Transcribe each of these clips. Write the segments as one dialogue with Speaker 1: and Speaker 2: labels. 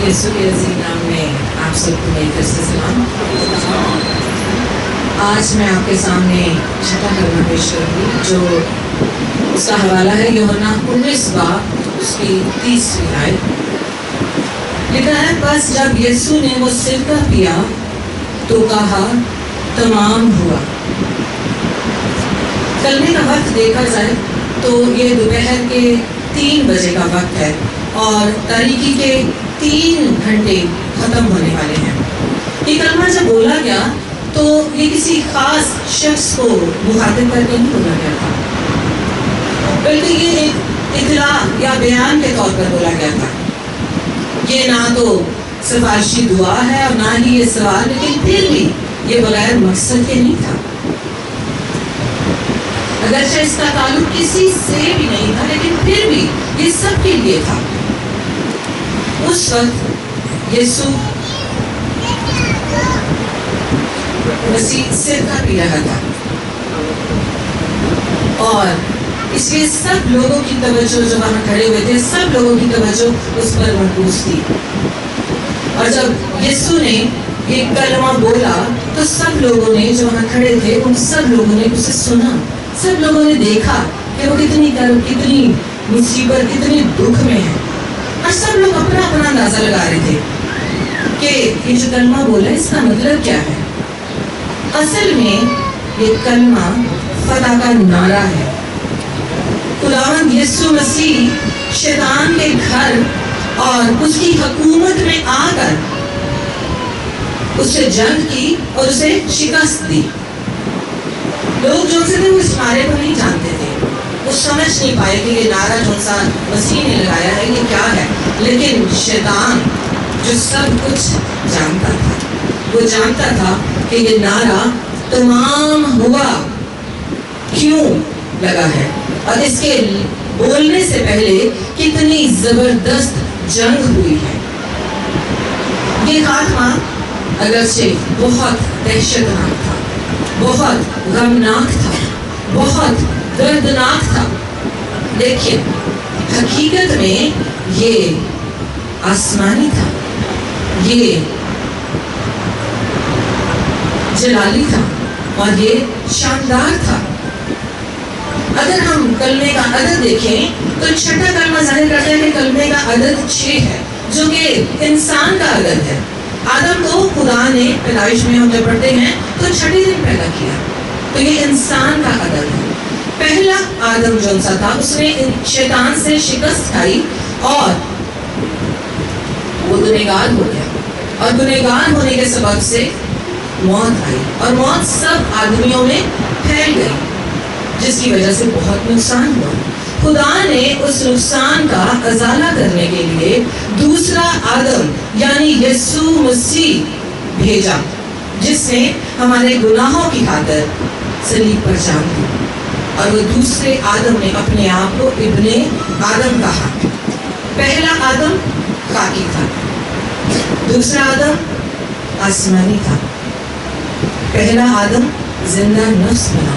Speaker 1: یسوع کے عظیم نام میں آپ سب کو میری طرف سے سلام۔ آج میں آپ کے سامنے چھٹا کلمہ پیش کروں گی جو اس کا حوالہ ہے یوحنا 19 باب اس کی 30ویں آیت۔ لکھا ہے بس جب یسوع نے وہ سرکہ پیا تو کہا تمام ہوا۔ کلمے کا وقت دیکھا جائے تو یہ دوپہر کے 3 بجے کا وقت ہے اور تاریکی کے 3 گھنٹے ختم ہونے والے ہیں۔ یہ کلمہ جب بولا گیا تو یہ کسی خاص شخص کو مخاطب کر کے نہیں بولا گیا تھا، بلکہ یہ ایک اطلاع یا بیان کے طور پر بولا گیا تھا۔ یہ نہ تو سفارشی دعا ہے اور نہ ہی یہ سوال، لیکن پھر بھی یہ بغیر مقصد کے نہیں تھا۔ اگرچہ اس کا تعلق کسی سے بھی نہیں تھا، لیکن پھر بھی یہ سب کے لیے تھا۔ اس وقت یسوع مسیح سرکہ پی رہا تھا اور اس لیے سب لوگوں کی توجہ جو وہاں کھڑے ہوئے تھے، سب لوگوں کی توجہ اس پر مرکوز تھی۔ اور جب یسوع نے یہ کلمہ بولا تو سب لوگوں نے جو وہاں کھڑے تھے ان سب لوگوں نے اسے سنا، سب لوگوں نے دیکھا کہ وہ کتنی مصیبت، کتنی دکھ میں ہے، اور سب لوگ اپنا اپنا اندازہ لگا رہے تھے کہ یہ جو کلمہ بولا اس کا مطلب کیا ہے۔ اصل میں یہ کلمہ فتح کا نعرہ ہے۔ خداوند یسوع مسیح شیطان کے گھر اور اس کی حکومت میں آ کر اس سے جنگ کی اور اسے شکست دی۔ لوگ جو تھے وہ اس نعرے کو نہیں جانتے تھے، وہ سمجھ نہیں پائے کہ یہ نعرہ جو سا مسیح نے لگایا ہے یہ کیا ہے، لیکن شیطان جو سب کچھ جانتا تھا، وہ جانتا تھا کہ یہ نعرہ تمام ہوا کیوں لگا ہے اور اس کے بولنے سے پہلے کتنی زبردست جنگ ہوئی ہے۔ یہ خاتمہ اگرچہ بہت دہشتناک تھا، بہت غمناک تھا، بہت دردناک تھا، لیکن حقیقت میں یہ آسمانی تھا، یہ جلالی تھا اور یہ شاندار تھا۔ اگر ہم کلمے کا عدد دیکھیں تو چھٹا کلمہ ظاہر کرتا ہے کہ کلمے کا عدد 6 ہے، جو کہ انسان کا عدد ہے۔ آدم کو خدا نے پیدائش میں ہم جب پڑھتے ہیں تو 6 دن پیدا کیا، تو یہ انسان کا عدد ہے۔ پہلا آدم جو سا تھا اس نے شیطان سے شکست کھائی اور وہ گنہگار ہو گیا، اور گنہگار ہونے کے سبب سے موت آئی اور موت سب آدمیوں میں پھیل گئی، جس کی وجہ سے بہت نقصان ہوا۔ خدا نے اس نقصان کا ازالہ کرنے کے لیے دوسرا آدم یعنی یسوع مسیح بھیجا، جس نے ہمارے گناہوں کی خاطر صلیب پر جان دی، اور وہ دوسرے آدم نے اپنے آپ کو ابن آدم کہا۔ پہلا آدم خاکی تھا، دوسرا آدم آسمانی تھا۔ پہلا آدم زندہ نفس بنا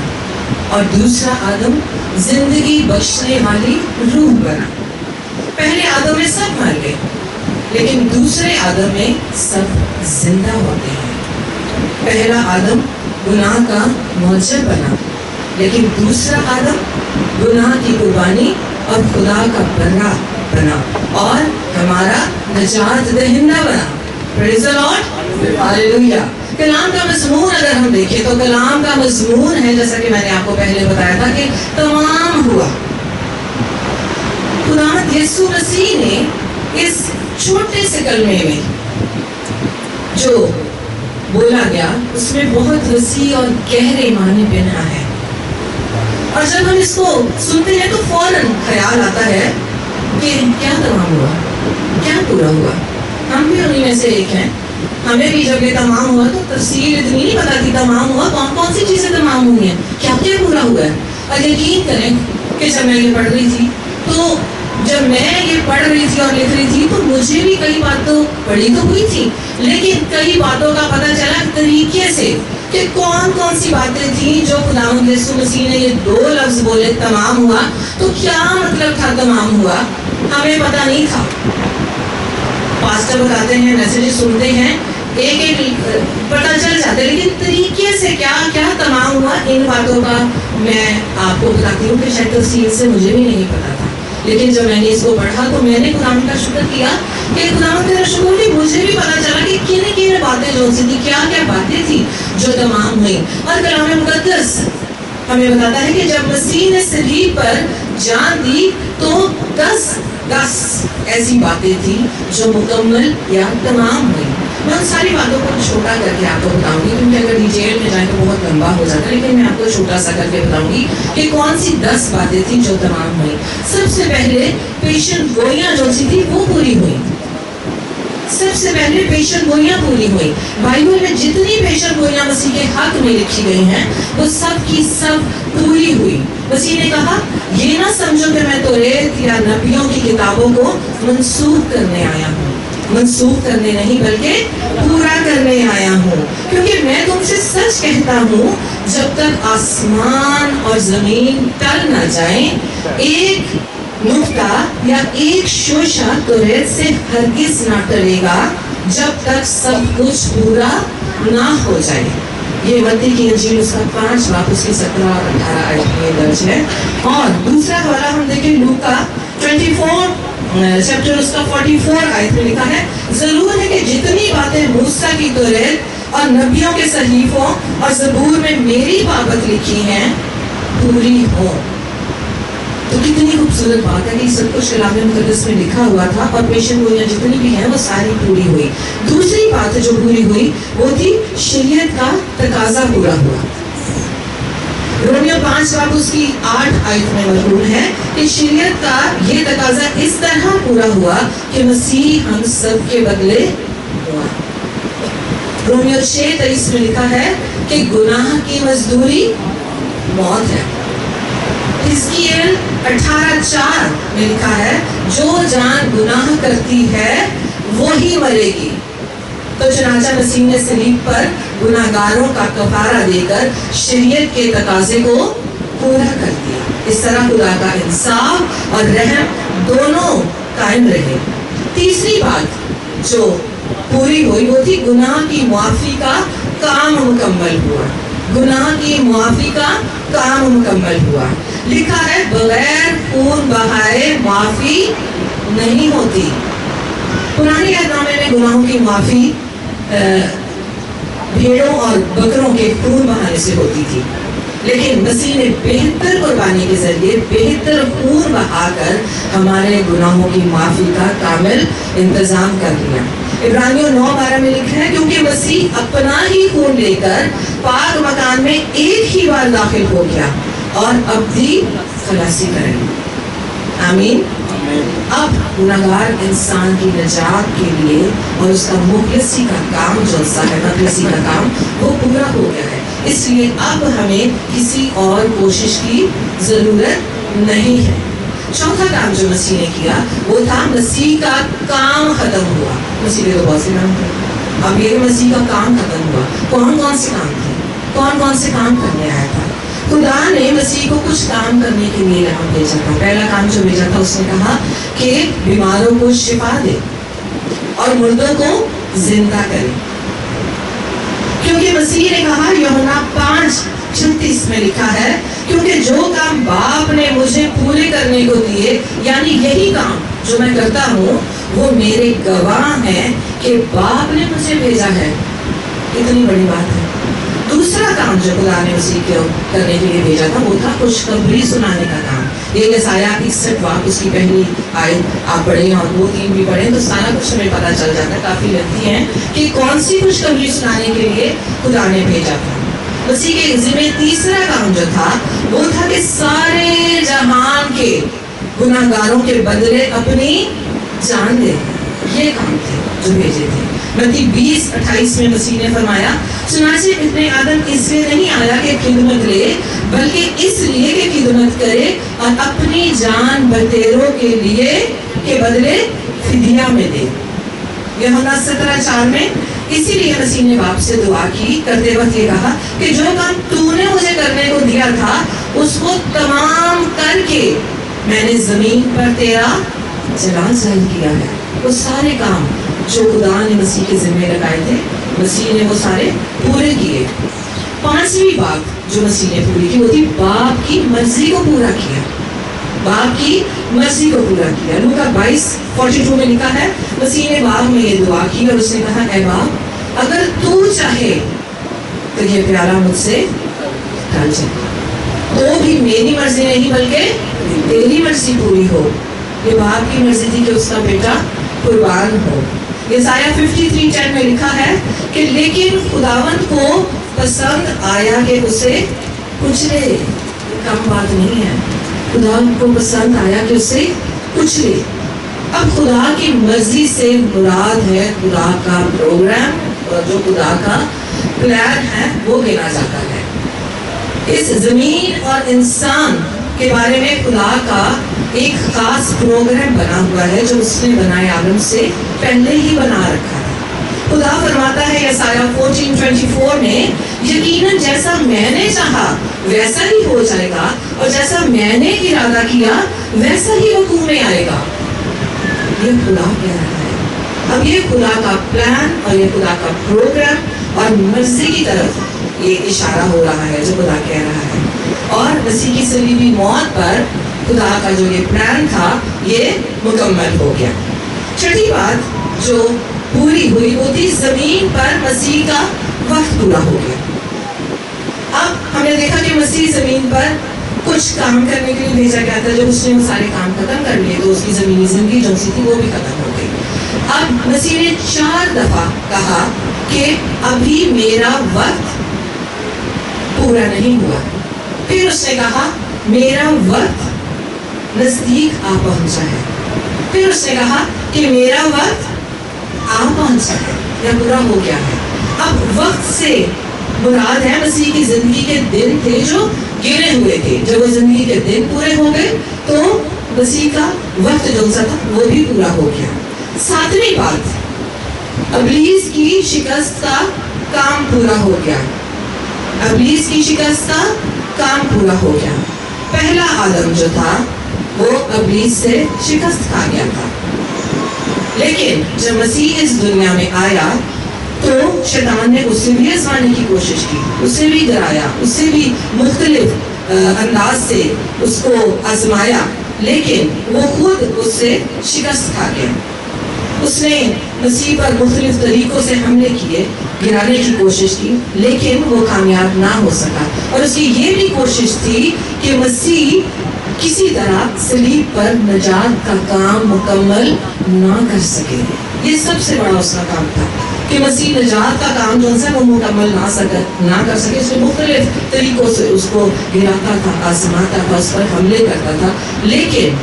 Speaker 1: اور دوسرا آدم زندگی بخشنے والی روح بنا۔ پہلے آدم میں سب مر گئے، لیکن دوسرے آدم میں سب زندہ ہوتے ہیں۔ پہلا آدم گناہ کا موجب بنا، لیکن دوسرا آدم گناہ کی قربانی اور خدا کا بندہ بنا اور ہمارا نجات دہندہ بنا۔ پریز دی لارڈ، ہاللیلویا۔ کلام کا مضمون اگر ہم دیکھیں تو کلام کا مضمون ہے، جیسا کہ میں نے آپ کو پہلے بتایا تھا، کہ تمام ہوا۔ خداوند یسوع مسیح نے اس چھوٹے سے کلمے میں جو بولا گیا اس میں بہت وسیع اور گہرے معنی پنہا ہے، اور جب ہم اس کو سنتے ہیں تو فوراً خیال آتا ہے کہ کیا تمام ہوا، کیا پورا ہوا۔ ہم بھی انہیں میں سے ایک ہیں، ہمیں بھی جب یہ تمام ہوا تو تفصیل اتنی نہیں پتا کہ تمام ہوا کون کون سی چیزیں تمام ہوئی ہیں، کیا کیا پورا ہوا ہے۔ اور یقین کریں کہ جب میں یہ پڑھ رہی تھی تو جب میں یہ پڑھ رہی تھی اور لکھ رہی تھی تو مجھے بھی کئی باتوں پڑھی تو ہوئی تھی، لیکن کئی باتوں کا پتہ چلا طریقے سے کہ کون کون سی باتیں تھیں جو خداوند یسوع مسیح نے یہ 2 لفظ بولے تمام ہوا، تو کیا مطلب تھا تمام ہوا، ہمیں پتہ نہیں تھا۔ پاسٹر بتاتے ہیں, میسیجز سنتے ہیں, ایک ایک پتہ چل جاتا ہے, لیکن طریقے سے کیا کیا تمام ہوا ان باتوں کا میں آپ کو بتاتی ہوں کہ شاید تفصیل سے مجھے بھی نہیں پتا تھا. لیکن جب میں نے اس کو پڑھا تو میں نے خداوند کا شکر کیا کہ خداوند تیرا شکر نہیں, مجھے بھی پتا چلا کہ کن باتیں جو سی تھی, کیا کیا باتیں تھیں جو تمام ہوئی. اور کلام مقدس ہمیں بتاتا ہے کہ جب مسیح نے صلیب پر جان دی تو 10 ایسی باتیں تھیں جو مکمل یا تمام ہوئی. میں ان ساری باتوں کو چھوٹا کر کے آپ کو بتاؤں گی, کیونکہ اگر ڈیٹیل میں جائیں تو بہت لمبا ہو جاتا ہے, لیکن میں آپ کو چھوٹا سا کر کے بتاؤں گی کہ کون سی 10 باتیں تھیں جو تمام ہوئی. سب سے پہلے پیشن گوئیاں جو سی تھی وہ پوری ہوئی. سب سے پہلے پیشن گوئیاں پوری ہوئی. بائبل میں جتنی پیشن گوئیاں مسیح کے حق میں لکھی گئی ہیں وہ سب کی سب پوری ہوئی. مسیح نے کہا یہ نہ سمجھو کہ میں توریت یا نبیوں کی کتابوں کو منسوخ کرنے آیا ہوں. منسوخ کرنے نہیں بلکہ پورا کرنے آیا ہوں, کیونکہ میں تم سے سچ کہتا ہوں جب تک آسمان اور زمین ٹل نہ جائیں ایک نقطہ یا ایک شوشہ توریت سے ہرگز نہ ٹلے گا جب تک سب کچھ پورا نہ ہو جائے. یہ متی کی انجیل اس کا 5 باب اس کی 17 اور 18 آیت میں درج ہے. اور دوسرا حوالہ ہم دیکھیں لوکا 24 چیپٹر اس کا 44 آیت میں لکھا ہے, ضرور ہے کہ جتنی باتیں موسیٰ کی توریت اور نبیوں کے صحیفوں اور زبور میں میری بابت لکھی ہیں پوری ہوں. تو کتنی خوبصورت بات ہے کہ سب کچھ کلام مقدس میں لکھا ہوا تھا اور پیشن گوئیاں جتنی بھی ہیں وہ ساری پوری ہوئی. دوسری بات جو پوری ہوئی وہ تھی شریعت کا تقاضا پورا ہوا. رومیو 5 باب اس کی 8 آیت میں مذکور ہے کہ شریعت کا یہ تقاضا اس طرح پورا ہوا کہ مسیح ہم سب کے بدلے ہوا. رومیو 6:23 میں لکھا ہے کہ گناہ کی مزدوری موت ہے. حزقیل 18:4 میں لکھا ہے جو جان گناہ کرتی ہے وہی مرے گی. تو چنانچہ مسیح نے صلیب پر گناہگاروں کا کفارہ دے کر شریعت کے تقاضے کو پورا کر دیا. اس طرح خدا کا انصاف اور رحم دونوں قائم رہے. تیسری بات جو پوری ہوئی وہ تھی گناہ کی معافی کا کام مکمل ہوا. گناہ کی معافی کا کام مکمل ہوا. لکھا ہے بغیر خون بہائے معافی نہیں ہوتی. پرانے عہد نامے میں گناہوں کی معافی بھیڑوں اور بکروں کے خون بہانے سے ہوتی تھی, لیکن مسیح نے بہتر قربانی کے ذریعے بہتر خون بہا کر ہمارے گناہوں کی معافی کا کامل انتظام کر دیا. عبرانیوں 9:12 میں لکھا ہے کیونکہ مسیح اپنا ہی خون لے کر پاک مکان میں ایک ہی بار داخل ہو گیا اور اب بھی خلاصی کرے. آمین. اب گناہگار انسان کی نجات کے لیے اور اس کا مخلصی کا کام جو ہے مخلصی کا کام وہ پورا ہو گیا ہے. اس لیے اب ہمیں کسی اور کوشش کی ضرورت نہیں ہے. چوتھا کام جو مسیح نے کیا وہ تھا مسیح کا کام ختم ہوا. مسیح کے تو بہت سے کام تھے, اب یہ مسیح کا کام ختم ہوا. کون کون سے کام تھے, کون کون سے کام کرنے آیا تھا؟ خدا نے مسیح کو کچھ کام کرنے کے لیے یہاں بھیجا تھا. پہلا کام جو بھیجا تھا اس نے کہا کہ بیماروں کو شفا دے اور مردوں کو زندہ کرے. کیونکہ مسیح نے کہا یوحنا 5:36 میں لکھا ہے کیونکہ جو کام باپ نے مجھے پورے کرنے کو دیے یعنی یہی کام جو میں کرتا ہوں وہ میرے گواہ ہیں کہ باپ نے مجھے بھیجا ہے. کتنی بڑی بات ہے. دوسرا کام جو خدا نے مسیح کو کرنے کے لیے بھیجا تھا وہ تھا خوشخبری سنانے کا کام. یہ یسایہ 61 باب اس کی پہلی آیت آپ پڑھیں اور 2-3 بھی پڑھیں تو سارا کچھ ہمیں پتہ چل جاتا ہے. کافی لگتی ہیں کہ کون سی خوشخبری سنانے کے لیے خدا نے بھیجا تھا. مسیح کے ذمہ تیسرا کام جو تھا وہ تھا کہ سارے جہان کے گناہگاروں کے بدلے اپنی جان دے. یہ کام تھے جو بھیجے تھے. متی 20:28 میں مسیح نے فرمایا چنانچہ ابن آدم اس لیے نہیں آیا کہ خدمت لے بلکہ اس لیے کہ خدمت کرے اور اپنی جان بتیروں کے لیے کے بدلے فدیہ میں دے. یوحنا 17:4 میں اسی لیے مسیح نے باپ سے دعا کی کرتے وقت یہ کہا کہ جو کام تو نے مجھے کرنے کو دیا تھا اس کو تمام کر کے میں نے زمین پر تیرا جلال ظاہر کیا ہے. وہ سارے کام جو خدا نے مسیح کے ذمے لگائے تھے مسیح نے وہ سارے پورے کیے. پانچویں بات جو مسیح نے پوری کی وہ تھی باپ کی مرضی کو پورا کیا. باپ کی مرضی کو پورا کیا. لوکا 22:42 میں لکھا ہے مسیح نے باپ میں یہ دعا کی اور اس نے کہا اے باپ اگر تو چاہے تو یہ پیالہ مجھ سے ٹل جائے تو بھی میری مرضی نہیں بلکہ تیری مرضی پوری ہو. یہ باپ کی مرضی تھی کہ اس کا بیٹا قربان ہو. یسایہ 53:10 میں لکھا ہے کہ لیکن خداوند کو پسند آیا کہ اسے کچلے. کم بات نہیں ہے. خداوند کو پسند آیا کہ اسے کچلے. اب خدا کی مرضی سے مراد ہے خدا کا پروگرام اور جو خدا کا پلان ہے وہ گنا جاتا ہے. اس زمین اور انسان کے بارے میں خدا کا ایک خاص پروگرام بنا ہوا ہے جو اس نے بنائے عالم سے پہلے ہی بنا رکھا ہے. خدا فرماتا ہے یسایہ 14:24 میں یقیناً جیسا میں نے چاہا ویسا ہی ہو جائے گا اور جیسا میں نے ارادہ کیا ویسا ہی وقوع میں آئے گا. یہ خدا کہہ رہا ہے. اب یہ خدا کا پلان اور یہ خدا کا پروگرام اور مرضی کی طرف یہ اشارہ ہو رہا ہے جو خدا کہہ رہا ہے. اور مسیح کی صلیبی موت پر خدا کا جو یہ پلان تھا یہ مکمل ہو گیا. چھٹی بات جو پوری ہوئی وہ تھی زمین پر مسیح کا وقت پورا ہو گیا. اب ہم نے دیکھا کہ مسیح زمین پر کچھ کام کرنے کے لیے بھیجا گیا تھا. جب اس نے وہ سارے کام ختم کر لیے تو اس کی زمینی زندگی جو سی تھی وہ بھی ختم ہو گئی. اب مسیح نے 4 دفعہ کہا کہ ابھی میرا وقت پورا نہیں ہوا. پھر اس نے کہا میرا وقت نزدیک آ پہنچا ہے. پھر اس نے کہا کہ میرا وقت آ پہنچا ہے یا پورا ہو گیا ہے. اب وقت سے مراد ہے مسیح کی زندگی کے دن تھے جو گنے ہوئے تھے. جب وہ زندگی کے دن پورے ہو گئے تو مسیح کا وقت جو سا تھا وہ بھی پورا ہو گیا. 7ویں بات ابلیس کی شکست کا کام پورا ہو گیا. ابلیس کی شکست کا کام پورا ہو گیا. پہلا آدم جو تھا وہ ابلیس سے شکست کھا گیا تھا. لیکن جب مسیح اس دنیا میں آیا تو شیطان نے اسے بھی آزمانے کی کوشش کی, اسے بھی ڈرایا, اسے بھی مختلف انداز سے اس کو آزمایا, لیکن وہ خود اس سے شکست کھا گیا. اس نے مسیح پر مختلف طریقوں سے حملے کیے, گرانے کی کوشش کی, لیکن وہ کامیاب نہ ہو سکا. اور اس کی یہ بھی کوشش تھی کہ مسیح کسی طرح صلیب پر نجات کا کام مکمل نہ کر سکے. یہ سب سے بڑا اس کا کام تھا کہ مسیح نجات کا کام جو ہے وہ مکمل نہ کر سکے. اس نے مختلف طریقوں سے اس کو گراتا تھا, آزماتا تھا, اس پر حملے کرتا تھا. لیکن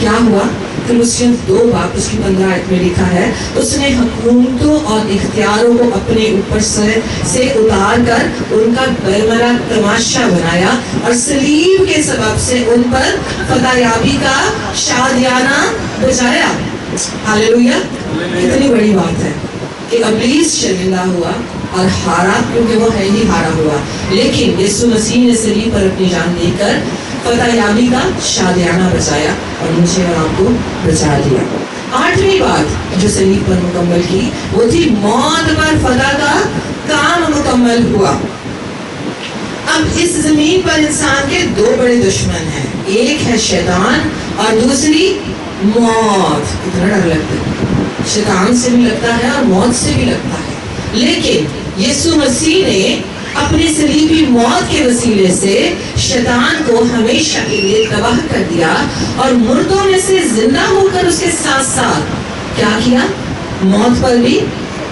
Speaker 1: کیا ہوا؟ کولوسیوں 2 اس کی 15 آیت میں لکھا ہے اس نے حکومتوں اور اختیاروں کو اپنے اوپر سے اتار کر ان کا برملا تماشا بنایا اور صلیب کے سبب سے ان پر فتح یابی کا شادیانہ بجایا. ہاللویا. کتنی بڑی بات ہے کہ ابلیس شرمندہ ہوا اور ہارا, کیونکہ وہ ہے ہی ہارا ہوا, لیکن یسوع مسیح نے صلیب پر اپنی جان دے کر فتح یابی کا شادیانہ بچایا اور مجھے اور آپ کو بچا لیا. 8ویں بات جو صلیب پر مکمل کی وہ تھی موت پر فتح کا کام مکمل ہوا. اب اس زمین پر انسان کے 2 بڑے دشمن ہیں, ایک ہے شیطان اور دوسری موت. کتنا ڈر لگتا ہے, شیطان سے بھی لگتا ہے اور موت سے بھی لگتا ہے. لیکن یسوع مسیح نے اپنی صلیبی موت کے وسیلے سے شیطان کو ہمیشہ کے لیے تباہ کر دیا اور مردوں میں سے زندہ ہو کر اس کے ساتھ ساتھ کیا کیا؟ موت پر بھی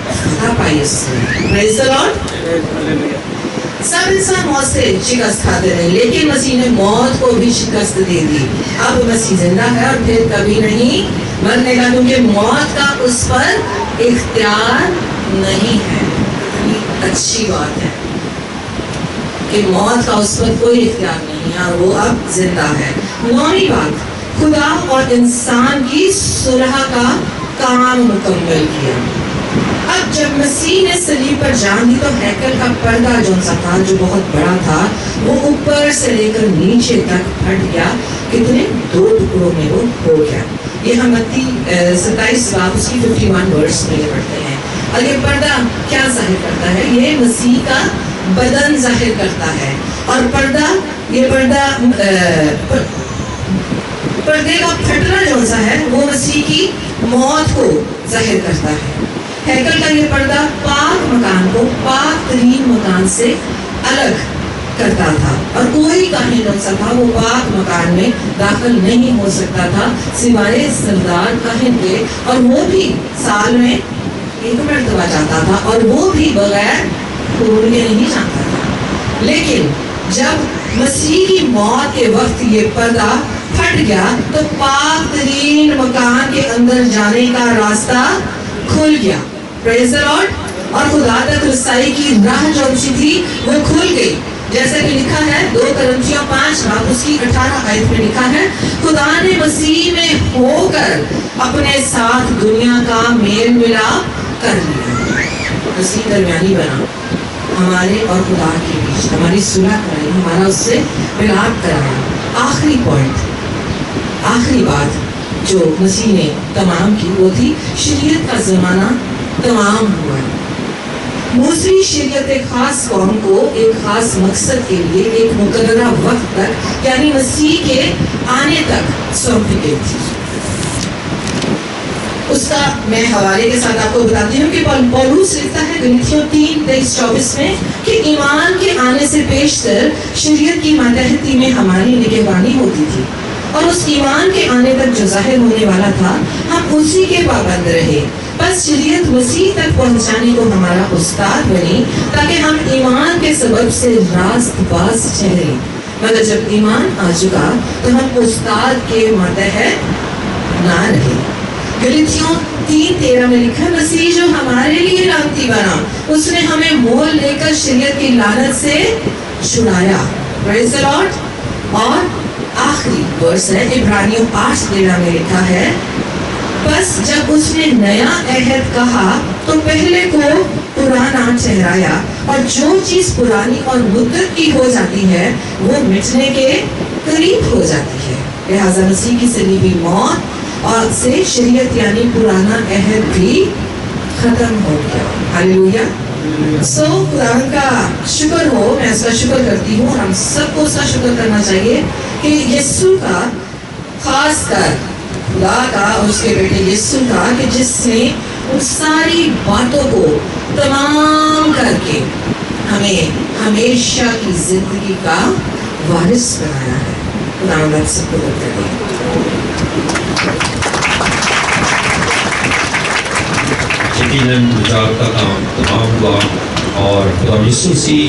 Speaker 1: فتح پائی اس نے. پریز دی لارڈ. سب انسان موت سے شکست کھاتے رہے, لیکن مسیح نے موت کو بھی شکست دے دی. اب مسیح زندہ ہے اور پھر کبھی نہیں مرنے کا, کیونکہ موت کا اس پر اختیار نہیں ہے. اچھی بات ہے کہ موت کا اس پر کوئی اختیار نہیں ہے اور وہ اب زندہ ہے. 9ویں بات خدا اور انسان کی صلح کا کام مکمل کیا. اب جب مسیح نے صلیب پر جان دی تو ہیکل کا پردہ جو تھا جو بہت بڑا تھا وہ اوپر سے لے کر نیچے تک پھٹ گیا. کتنے 2 ٹکڑوں میں وہ ہو گیا. یہ ہم متی 27 باب اس کی 51 ورس میں یہ پڑھتے ہیں. اور یہ پردہ کیا ظاہر کرتا ہے؟ یہ مسیح کا بدن ظاہر کرتا ہے. اور پردہ پردے کا پھٹنا جو سا ہے وہ مسیح کی موت کو ظاہر کرتا ہے. ہیکل کا یہ پردہ پاک مکان کو پاک ترین مکان سے الگ کرتا تھا، اور کوئی کاہن جو سا تھا وہ پاک مکان میں داخل نہیں ہو سکتا تھا سوائے سردار کاہن کے، اور وہ بھی سال میں ایک مرتبہ جاتا تھا، اور وہ بھی بغیر خون کے نہیں جاتا تھا. لیکن جب مسیح کی موت کے وقت یہ پردہ پھٹ گیا تو پاک ترین مکان کے اندر جانے کا راستہ کھل گیا. پریز دی لارڈ. اور خدا تک رسائی کی راہ جو سی تھی وہ کھل گئی، جیسے کہ لکھا ہے 2 کرنتھیوں 5 باب اس کی 18 آیت میں لکھا ہے، خدا نے مسیح میں ہو کر اپنے ساتھ دنیا کا میل ملاپ کر لیا. مسیح درمیانی بنا ہمارے اور خدا کے بیچ، ہماری صلح کرائی، ہمارا اس سے ملاپ کرایا. آخری پوائنٹ، آخری بات جو مسیح نے تمام کی وہ تھی شریعت کا زمانہ تمام ہوا. موسوی شریعت ایک خاص قوم کو ایک خاص مقصد کے لیے ایک مقررہ وقت تک یعنی مسیح کے آنے تک سونپی گئی تھی. اس کا میں حوالے کے ساتھ آپ کو بتاتی ہوں کہ پولوس لکھتا ہے گلتیوں 3:23-24 میں کہ ایمان کے آنے سے بیشتر شریعت کی ماتحتی میں ہماری نگہبانی ہوتی تھی، اور اس ایمان کے آنے تک جو ظاہر ہونے والا تھا ہم اسی کے پابند رہے. بس شریعت مسیح تک پہنچانے کو ہمارا استاد بنی تاکہ ہم ایمان کے سبب سے راست باز ٹھہرے. مگر جب ایمان آ چکا تو ہم استاد کے ماتحت نہ رہے. گلتیوں 3:13 میں لکھا، مسیح جو ہمارے لیے لعنتی بنا اس نے ہمیں مول لے کر شریعت کی لعنت سے چھڑایا. پریز دی لارڈ. اور آخری ورس ہے عبرانیوں 8:13 میں لکھا ہے، بس جب اس نے نیا عہد کہا تو پہلے کو پرانا ٹھہرایا، اور جو چیز پرانی اور مدت کی ہو جاتی ہے وہ مٹنے کے قریب ہو جاتی ہے. لہٰذا مسیح کی صلیبی موت اور سے شریعت یعنی پرانا عہد بھی ختم ہو گیا. ہاللیلویا. خدا کا شکر ہو، میں اس کا شکر کرتی ہوں، ہم سب کو اس کا شکر کرنا چاہیے کہ یسوع کا، خاص کر خدا کا اور اس کے بیٹے یسوع کا، کہ جس نے ان ساری باتوں کو تمام کر کے ہمیں ہمیشہ کی زندگی کا وارث بنایا ہے. خدا ہم سب کو کرے.
Speaker 2: یقیناً نجات کا کام تمام ہوا، اور خدا یسوع مسیح